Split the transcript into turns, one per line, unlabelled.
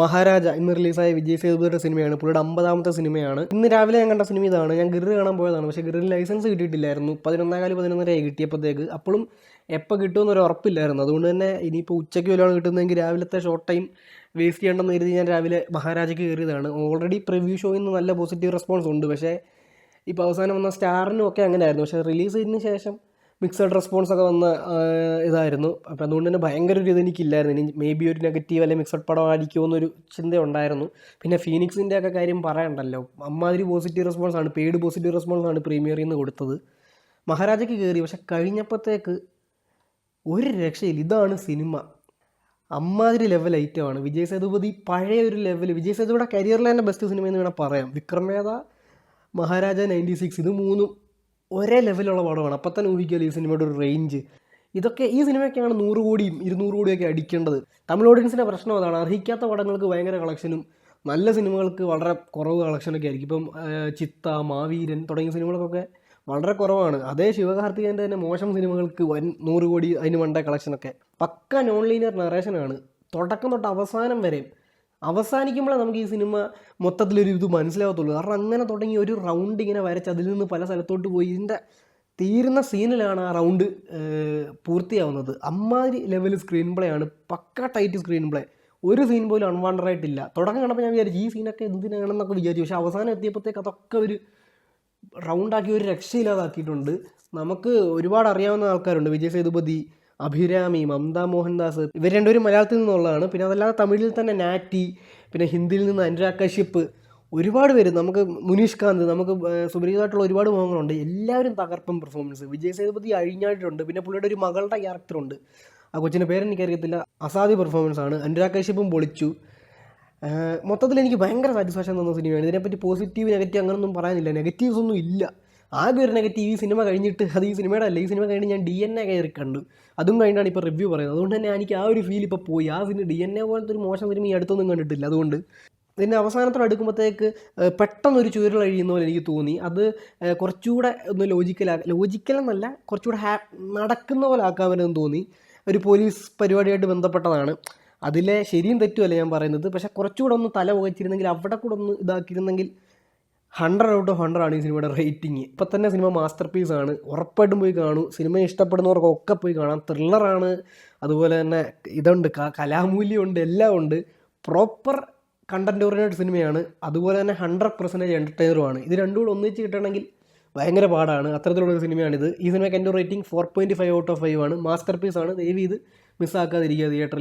മഹാരാജ ഇന്ന് റിലീസായ വിജയ് സേതുപതിയുടെ സിനിമയാണ്. പുള്ളിയുടെ 50ാമത്തെ സിനിമയാണ്. ഇന്ന് രാവിലെ ഞാൻ കണ്ട സിനിമ ഇതാണ്. ഞാൻ ഗിർ കാണാൻ പോയതാണ്. പക്ഷേ ഗിറിന് ലൈസൻസ് കിട്ടിയിട്ടില്ലായിരുന്നു. 11:15 കിട്ടിയപ്പോഴത്തേക്ക്. അപ്പോഴും എപ്പോൾ കിട്ടുമെന്നൊരു ഉറപ്പില്ലായിരുന്നു. അതുകൊണ്ട് തന്നെ ഇനിയിപ്പോൾ ഉച്ചയ്ക്ക് വല്ലതാണ് കിട്ടുന്നതെങ്കിൽ രാവിലത്തെ ഷോർട്ട് ടൈം വേസ്റ്റ് ചെയ്യേണ്ടെന്ന് കരുതി ഞാൻ രാവിലെ മഹാരാജയ്ക്ക് കയറിയതാണ്. ഓൾറെഡി പ്രിവ്യൂ ഷോയിൽ നിന്ന് നല്ല പോസിറ്റീവ് റെസ്പോൺസ് ഉണ്ട്. പക്ഷേ ഇപ്പോൾ അവസാനം വന്ന സ്റ്റാറിനും ഒക്കെ അങ്ങനെ ആയിരുന്നു. പക്ഷേ റിലീസ് ചെയ്തതിന് ശേഷം മിക്സഡ് റെസ്പോൺസ് ഒക്കെ വന്ന ഇതായിരുന്നു. അപ്പോൾ അതുകൊണ്ട് തന്നെ ഭയങ്കര ഒരു ഇതെനിക്കില്ലായിരുന്നു. ഇനി മേ ബി ഒരു നെഗറ്റീവ് അല്ലെങ്കിൽ മിക്സഡ് പടം ആയിരിക്കുമോ എന്നൊരു ചിന്ത ഉണ്ടായിരുന്നു. പിന്നെ ഫീനിക്സിൻ്റെ ഒക്കെ കാര്യം പറയണ്ടല്ലോ, അമ്മാതിരി പോസിറ്റീവ് റെസ്പോൺസ് ആണ്, പെയ്ഡ് പോസിറ്റീവ് റെസ്പോൺസ് ആണ് പ്രീമിയറിൽ നിന്ന് കൊടുത്തത്. മഹാരാജയ്ക്ക് കയറി. പക്ഷെ കഴിഞ്ഞപ്പോഴത്തേക്ക് ഒരു രക്ഷയില്ല. ഇതാണ് സിനിമ. അമ്മാതിരി ലെവൽ ഐറ്റമാണ്. വിജയ് സേതുപതി പഴയ ഒരു ലെവൽ. വിജയ് സേതുപതിയുടെ കരിയറിലെ തന്നെ ബെസ്റ്റ് സിനിമ എന്ന് വേണം പറയാം. വിക്രമേധ, മഹാരാജ, 96 ഇത് മൂന്നും ഒരേ ലെവലുള്ള പടമാണ്. അപ്പം തന്നെ ഊഹിക്കുമല്ലോ ഈ സിനിമയുടെ ഒരു റേഞ്ച്. ഇതൊക്കെ ഈ സിനിമയൊക്കെയാണ് 100 കോടിയും 200 കോടിയൊക്കെ അടിക്കേണ്ടത്. തമിഴ് ഓഡിയൻസിൻ്റെ പ്രശ്നം അതാണ്. അർഹിക്കാത്ത പടങ്ങൾക്ക് ഭയങ്കര കളക്ഷനും നല്ല സിനിമകൾക്ക് വളരെ കുറവ് കളക്ഷനൊക്കെ ആയിരിക്കും. ഇപ്പം ചിത്ത, മാവീരൻ തുടങ്ങിയ സിനിമകൾക്കൊക്കെ വളരെ കുറവാണ്. അതേ ശിവകാർത്തികേയൻ്റെ തന്നെ മോശം സിനിമകൾക്ക് 100 കോടി അതിന് വേണ്ട കളക്ഷനൊക്കെ. പക്ക നോൺ ലീനിയർ നറേഷനാണ് തുടക്കം തൊട്ട് അവസാനം വരെ. അവസാനിക്കുമ്പോഴേ നമുക്ക് ഈ സിനിമ മൊത്തത്തിലൊരു ഇത് മനസ്സിലാകത്തുള്ളൂ. കാരണം അങ്ങനെ തുടങ്ങി ഒരു റൗണ്ട് ഇങ്ങനെ വരച്ച് അതിൽ നിന്ന് പല സ്ഥലത്തോട്ട് പോയി ഇതിൻ്റെ തീരുന്ന സീനിലാണ് ആ റൗണ്ട് പൂർത്തിയാവുന്നത്. അമ്മാതിരി ലെവൽ സ്ക്രീൻ പ്ലേ ആണ്. പക്ക ടൈറ്റ് സ്ക്രീൻ പ്ലേ. ഒരു സീൻ പോലും അൺവാണ്ടഡായിട്ടില്ല. തുടക്കം കണ്ടപ്പോൾ ഞാൻ വിചാരിച്ചു ഈ സീനൊക്കെ എന്തിനാണെന്നൊക്കെ വിചാരിച്ചു. പക്ഷേ അവസാനം എത്തിയപ്പോഴത്തേക്ക് അതൊക്കെ ഒരു റൗണ്ടാക്കി ഒരു രക്ഷയില്ലാതാക്കിയിട്ടുണ്ട്. നമുക്ക് ഒരുപാട് അറിയാവുന്ന ആൾക്കാരുണ്ട്. വിജയ് സേതുപതി, അഭിരാമി, മമത മോഹൻദാസ്, ഇവർ രണ്ടുപേരും മലയാളത്തിൽ നിന്നുള്ളതാണ്. പിന്നെ അതല്ലാതെ തമിഴിൽ തന്നെ നാറ്റി, പിന്നെ ഹിന്ദിയിൽ നിന്ന് അനുരാഗ് കശ്യപ്പ്, ഒരുപാട് പേര്, നമുക്ക് മുനീഷ് കാന്ത്, നമുക്ക് സുപരിചിതമായിട്ടുള്ള ഒരുപാട് മുഖങ്ങളുണ്ട്. എല്ലാവരും തകർപ്പൻ പെർഫോമൻസ്. വിജയ് സേതുപതി അഴിഞ്ഞായിട്ടുണ്ട്. പിന്നെ പുള്ളിയുടെ ഒരു മകളുടെ ക്യാരക്ടറുണ്ട്, ആ കൊച്ചിൻ്റെ പേരെനിക്കറിയത്തില്ല. അസാധ്യ പെർഫോമൻസ് ആണ്. അനുരാഗ് കശ്യപ്പും പൊളിച്ചു. മൊത്തത്തിൽ എനിക്ക് ഭയങ്കര സാറ്റിസ്ഫാക്ഷൻ തന്ന സിനിമയാണ്. ഇതിനെപ്പറ്റി പോസിറ്റീവ് നെഗറ്റീവ് അങ്ങനൊന്നും പറയാനില്ല. നെഗറ്റീവ്സ് ഒന്നും ഇല്ല. ആകെ ഒരു നെഗറ്റീവ് ഈ സിനിമ കഴിഞ്ഞിട്ട്, അത് ഈ സിനിമയുടെ അല്ല, ഈ സിനിമ കഴിഞ്ഞ് ഞാൻ DNA കയറി കണ്ടു. അതും കഴിഞ്ഞാണ് ഇപ്പോൾ റിവ്യൂ പറയുന്നത്. അതുകൊണ്ട് തന്നെ എനിക്ക് ആ ഒരു ഫീൽ ഇപ്പോൾ പോയി. ആ സിനിമ DNA പോലത്തെ ഒരു മോശം സിനിമ ഈ അടുത്തൊന്നും കണ്ടിട്ടില്ല. അതുകൊണ്ട് ഇതിൻ്റെ അവസാനത്തോടെ അടുക്കുമ്പോഴത്തേക്ക് പെട്ടെന്നൊരു ചുരുൾ കഴിയുന്ന പോലെ എനിക്ക് തോന്നി. അത് കുറച്ചുകൂടെ ഒന്ന് ലോജിക്കലെന്നല്ല, കുറച്ചുകൂടെ നടക്കുന്ന പോലെ ആക്കാൻ വരുമെന്ന് തോന്നി. ഒരു പോലീസ് പരിപാടിയായിട്ട് ബന്ധപ്പെട്ടതാണ്. അതിലെ ശരിയും തെറ്റുമല്ല ഞാൻ പറയുന്നത്. പക്ഷേ കുറച്ചുകൂടെ ഒന്ന് തല പുകച്ചിരുന്നെങ്കിൽ, അവിടെ കൂടെ ഒന്ന് ഇതാക്കിയിരുന്നെങ്കിൽ 100 ഔട്ട് ഓഫ് 100 ആണ് ഈ സിനിമയുടെ റേറ്റിംഗ്. ഇപ്പം തന്നെ സിനിമ മാസ്റ്റർ പീസാണ്. ഉറപ്പായിട്ടും പോയി കാണൂ. സിനിമ ഇഷ്ടപ്പെടുന്നവർക്കൊക്കെ പോയി കാണാം. ത്രില്ലറാണ്, അതുപോലെ തന്നെ ഇതുണ്ട്, കലാമൂല്യമുണ്ട്, എല്ലാം ഉണ്ട്. പ്രോപ്പർ കണ്ടൻറ് ഓറിയൻറ്റഡ് സിനിമയാണ്. അതുപോലെ തന്നെ 100% എൻ്റർടൈനറുമാണ്. ഇത് രണ്ടും കൂടെ ഒന്നിച്ച് കിട്ടണമെങ്കിൽ ഭയങ്കര പാടാണ്. അത്തരത്തിലുള്ളൊരു സിനിമയാണിത്. ഈ സിനിമയ്ക്ക് എൻ്റെ റേറ്റിംഗ് 4.5 ഔട്ട് ഓഫ് 5 ആണ്. മാസ്റ്റർ പീസാണ്. ദയവ് ഇത് മിസ്സാക്കാതിരിക്കുക തിയേറ്ററിൽ.